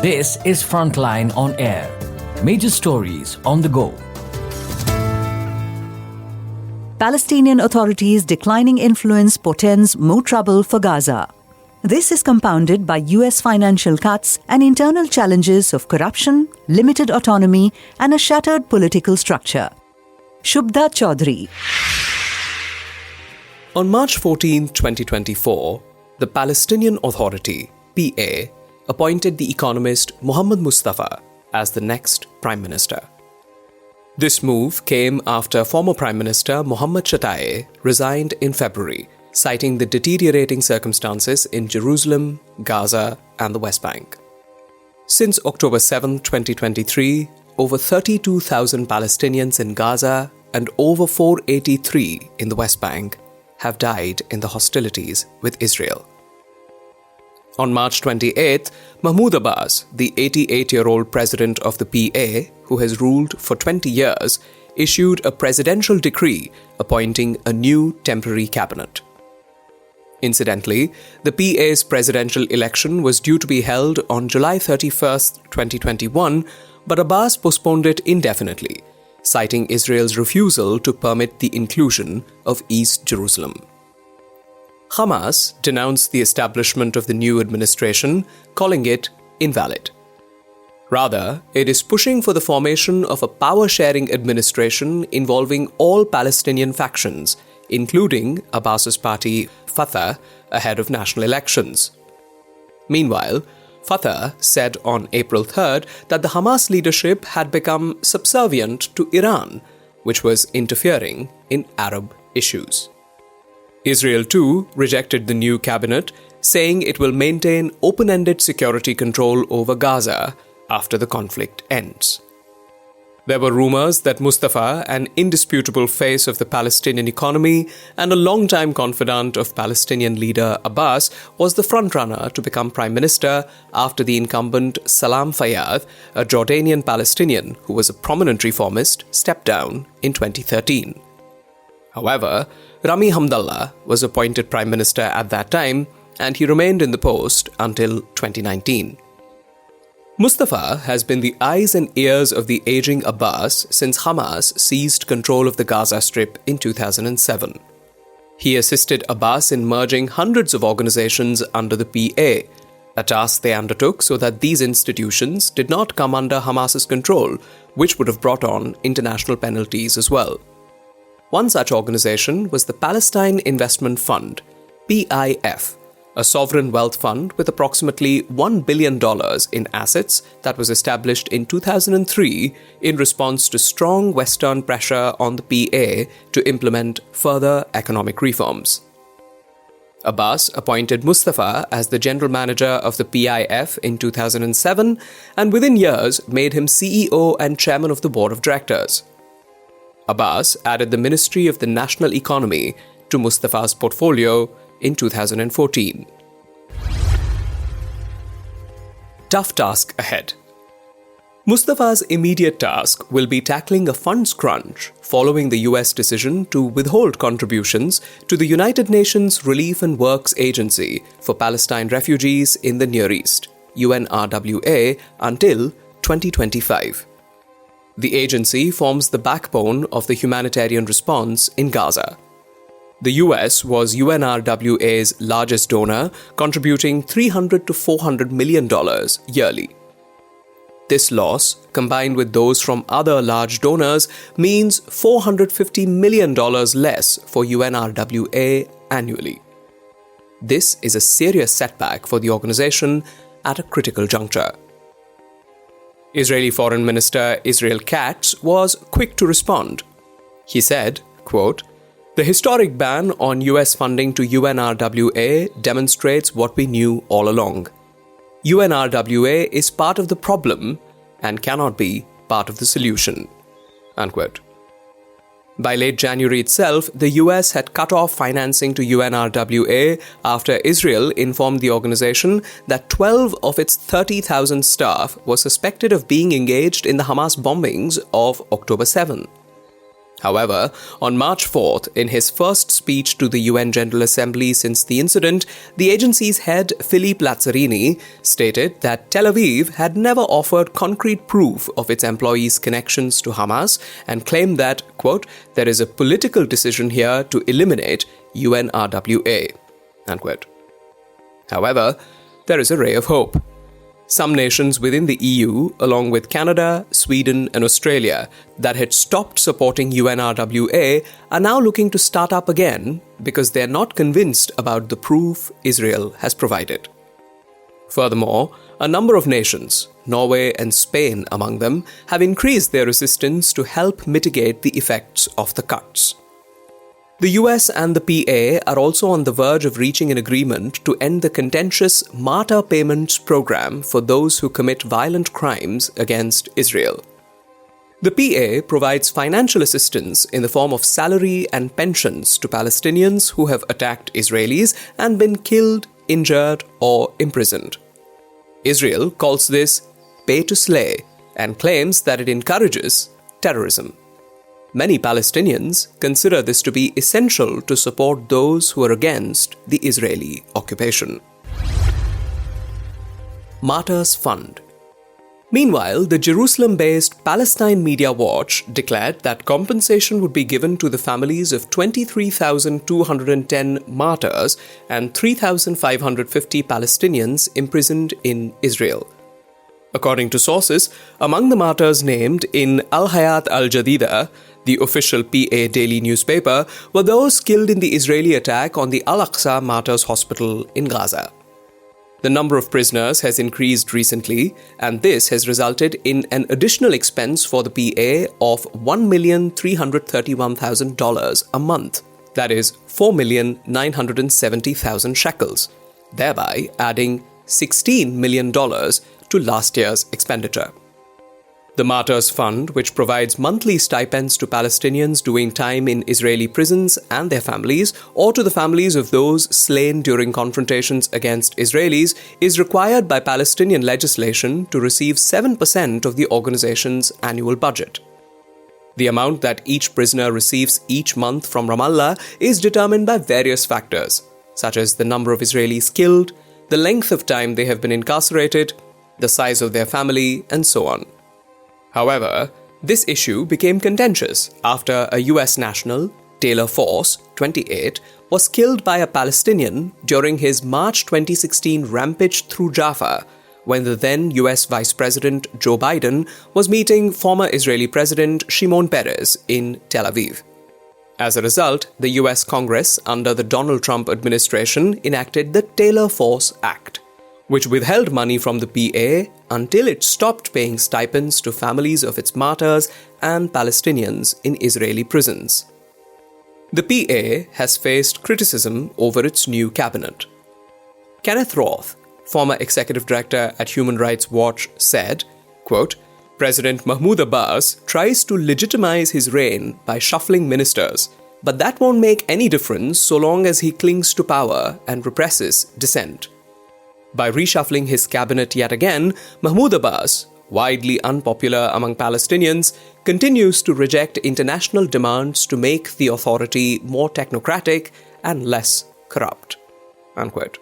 This is Frontline on Air. Major stories on the go. Palestinian Authority's declining influence portends more trouble for Gaza. This is compounded by US financial cuts and internal challenges of corruption, limited autonomy, and a shattered political structure. Shubhda Chaudhary. On March 14, 2024, the Palestinian Authority, PA, appointed the economist Mohammad Mustafa as the next Prime Minister. This move came after former Prime Minister Mohammad resigned in February, citing the deteriorating circumstances in Jerusalem, Gaza, and the West Bank. Since October 7, 2023, over 32,000 Palestinians in Gaza and over 483 in the West Bank have died in the hostilities with Israel. On March 28th, Mahmoud Abbas, the 88-year-old president of the PA, who has ruled for 20 years, issued a presidential decree appointing a new temporary cabinet. Incidentally, the PA's presidential election was due to be held on July 31st, 2021, but Abbas postponed it indefinitely, citing Israel's refusal to permit the inclusion of East Jerusalem. Hamas denounced the establishment of the new administration, calling it invalid. Rather, it is pushing for the formation of a power-sharing administration involving all Palestinian factions, including Abbas's party Fatah, ahead of national elections. Meanwhile, Fatah said on April 3rd that the Hamas leadership had become subservient to Iran, which was interfering in Arab issues. Israel too rejected the new cabinet, saying it will maintain open-ended security control over Gaza after the conflict ends. There were rumors that Mustafa, an indisputable face of the Palestinian economy and a long-time confidant of Palestinian leader Abbas, was the frontrunner to become prime minister after the incumbent Salam Fayyad, a Jordanian Palestinian who was a prominent reformist, stepped down in 2013. However, Rami Hamdallah was appointed prime minister at that time, and he remained in the post until 2019. Mustafa has been the eyes and ears of the aging Abbas since Hamas seized control of the Gaza Strip in 2007. He assisted Abbas in merging hundreds of organizations under the PA, a task they undertook so that these institutions did not come under Hamas's control, which would have brought on international penalties as well. One such organization was the Palestine Investment Fund, PIF, a sovereign wealth fund with approximately $1 billion in assets that was established in 2003 in response to strong Western pressure on the PA to implement further economic reforms. Abbas appointed Mustafa as the general manager of the PIF in 2007 and within years made him CEO and chairman of the board of directors. Abbas added the Ministry of the National Economy to Mustafa's portfolio in 2014. Tough task ahead. Mustafa's immediate task will be tackling a funds crunch following the US decision to withhold contributions to the United Nations Relief and Works Agency for Palestine Refugees in the Near East, UNRWA, until 2025. The agency forms the backbone of the humanitarian response in Gaza. The US was UNRWA's largest donor, contributing $300 to $400 million yearly. This loss, combined with those from other large donors, means $450 million less for UNRWA annually. This is a serious setback for the organization at a critical juncture. Israeli Foreign Minister Israel Katz was quick to respond. He said, quote, "The historic ban on US funding to UNRWA demonstrates what we knew all along. UNRWA is part of the problem and cannot be part of the solution." Unquote. By late January itself, the US had cut off financing to UNRWA after Israel informed the organization that 12 of its 30,000 staff were suspected of being engaged in the Hamas bombings of October 7. However, on March 4th, in his first speech to the UN General Assembly since the incident, the agency's head, Philippe Lazzarini, stated that Tel Aviv had never offered concrete proof of its employees' connections to Hamas and claimed that, quote, there is a political decision here to eliminate UNRWA, unquote. However, there is a ray of hope. Some nations within the EU, along with Canada, Sweden, and Australia, that had stopped supporting UNRWA are now looking to start up again because they're not convinced about the proof Israel has provided. Furthermore, a number of nations, Norway and Spain among them, have increased their assistance to help mitigate the effects of the cuts. The US and the PA are also on the verge of reaching an agreement to end the contentious martyr payments program for those who commit violent crimes against Israel. The PA provides financial assistance in the form of salary and pensions to Palestinians who have attacked Israelis and been killed, injured, or imprisoned. Israel calls this pay to slay and claims that it encourages terrorism. Many Palestinians consider this to be essential to support those who are against the Israeli occupation. Martyrs Fund. Meanwhile, the Jerusalem-based Palestine Media Watch declared that compensation would be given to the families of 23,210 martyrs and 3,550 Palestinians imprisoned in Israel. According to sources, among the martyrs named in Al-Hayat Al-Jadida, the official PA daily newspaper, were those killed in the Israeli attack on the Al-Aqsa Martyrs Hospital in Gaza. The number of prisoners has increased recently, and this has resulted in an additional expense for the PA of $1,331,000 a month, that is, 4,970,000 shekels, thereby adding $16 million to last year's expenditure. The Martyrs Fund, which provides monthly stipends to Palestinians doing time in Israeli prisons and their families, or to the families of those slain during confrontations against Israelis, is required by Palestinian legislation to receive 7% of the organization's annual budget. The amount that each prisoner receives each month from Ramallah is determined by various factors, such as the number of Israelis killed, the length of time they have been incarcerated, the size of their family, and so on. However, this issue became contentious after a US national, Taylor Force, 28, was killed by a Palestinian during his March 2016 rampage through Jaffa, when the then US Vice President Joe Biden was meeting former Israeli President Shimon Peres in Tel Aviv. As a result, the US Congress, under the Donald Trump administration, enacted the Taylor Force Act, which withheld money from the PA until it stopped paying stipends to families of its martyrs and Palestinians in Israeli prisons. The PA has faced criticism over its new cabinet. Kenneth Roth, former executive director at Human Rights Watch, said, quote, President Mahmoud Abbas tries to legitimize his reign by shuffling ministers, but that won't make any difference so long as he clings to power and represses dissent. By reshuffling his cabinet yet again, Mahmoud Abbas, widely unpopular among Palestinians, continues to reject international demands to make the authority more technocratic and less corrupt. Unquote.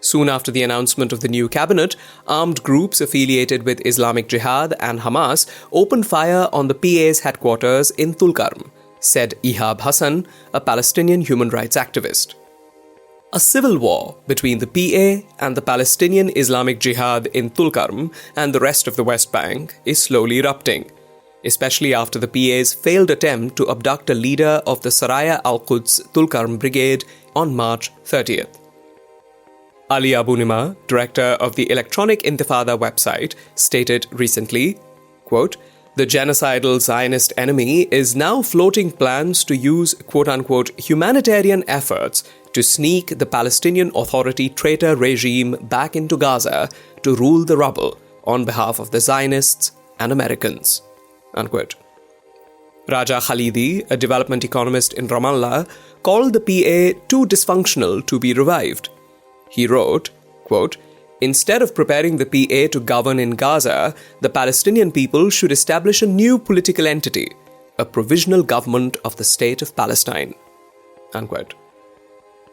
Soon after the announcement of the new cabinet, armed groups affiliated with Islamic Jihad and Hamas opened fire on the PA's headquarters in Tulkarm, said Ihab Hassan, a Palestinian human rights activist. A civil war between the PA and the Palestinian Islamic Jihad in Tulkarm and the rest of the West Bank is slowly erupting, especially after the PA's failed attempt to abduct a leader of the Saraya al-Quds Tulkarm Brigade on March 30th. Ali Abu Nima, director of the Electronic Intifada website, stated recently, quote, the genocidal Zionist enemy is now floating plans to use quote-unquote humanitarian efforts to sneak the Palestinian Authority traitor regime back into Gaza to rule the rubble on behalf of the Zionists and Americans. Unquote. Raja Khalidi, a development economist in Ramallah, called the PA too dysfunctional to be revived. He wrote, quote, instead of preparing the PA to govern in Gaza, the Palestinian people should establish a new political entity, a provisional government of the State of Palestine." Unquote.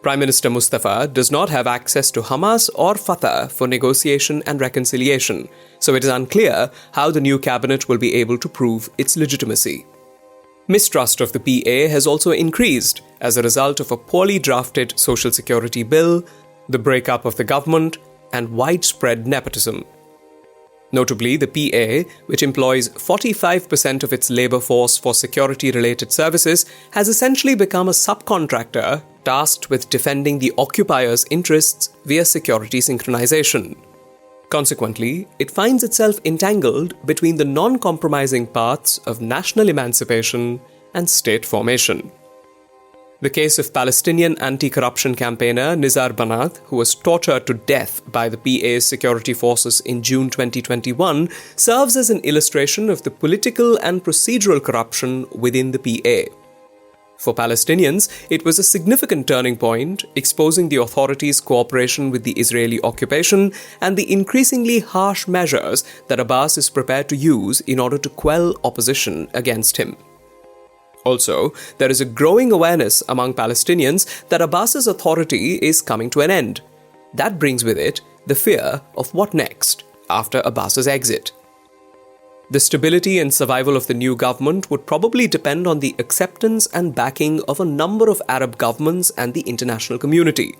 Prime Minister Mustafa does not have access to Hamas or Fatah for negotiation and reconciliation, so it is unclear how the new cabinet will be able to prove its legitimacy. Mistrust of the PA has also increased as a result of a poorly drafted social security bill, the breakup of the government, and widespread nepotism. Notably, the PA, which employs 45% of its labour force for security-related services, has essentially become a subcontractor tasked with defending the occupiers' interests via security synchronization. Consequently, it finds itself entangled between the non-compromising paths of national emancipation and state formation. The case of Palestinian anti-corruption campaigner Nizar Banat, who was tortured to death by the PA's security forces in June 2021, serves as an illustration of the political and procedural corruption within the PA. For Palestinians, it was a significant turning point, exposing the authorities' cooperation with the Israeli occupation and the increasingly harsh measures that Abbas is prepared to use in order to quell opposition against him. Also, there is a growing awareness among Palestinians that Abbas's authority is coming to an end. That brings with it the fear of what next after Abbas's exit. The stability and survival of the new government would probably depend on the acceptance and backing of a number of Arab governments and the international community.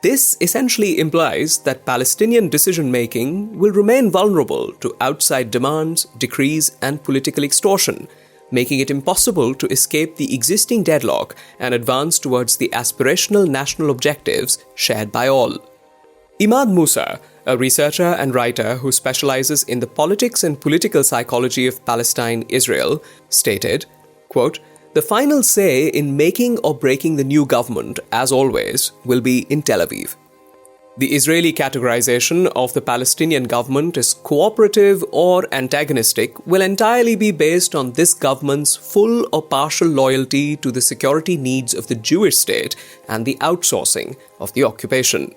This essentially implies that Palestinian decision-making will remain vulnerable to outside demands, decrees, and political extortion, making it impossible to escape the existing deadlock and advance towards the aspirational national objectives shared by all. Imad Musa, a researcher and writer who specializes in the politics and political psychology of Palestine-Israel, stated, quote, "The final say in making or breaking the new government, as always, will be in Tel Aviv." The Israeli categorization of the Palestinian government as cooperative or antagonistic will entirely be based on this government's full or partial loyalty to the security needs of the Jewish state and the outsourcing of the occupation.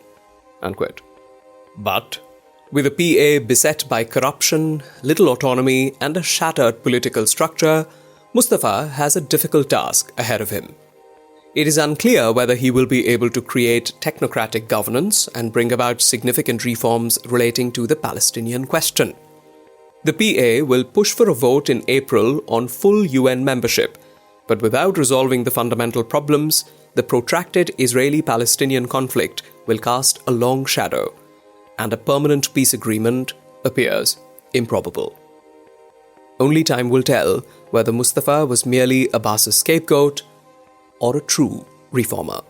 Unquote. But, with a PA beset by corruption, little autonomy, and a shattered political structure, Mustafa has a difficult task ahead of him. It is unclear whether he will be able to create technocratic governance and bring about significant reforms relating to the Palestinian question. The PA will push for a vote in April on full UN membership, but without resolving the fundamental problems, the protracted Israeli-Palestinian conflict will cast a long shadow, and a permanent peace agreement appears improbable. Only time will tell whether Mustafa was merely Abbas's scapegoat or a true reformer.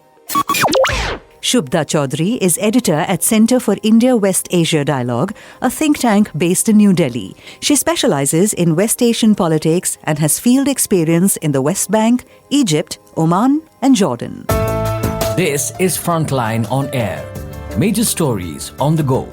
Shubhda Chaudhary is editor at Centre for India-West Asia Dialogue, a think tank based in New Delhi. She specializes in West Asian politics and has field experience in the West Bank, Egypt, Oman, and Jordan. This is Frontline on Air. Major stories on the go.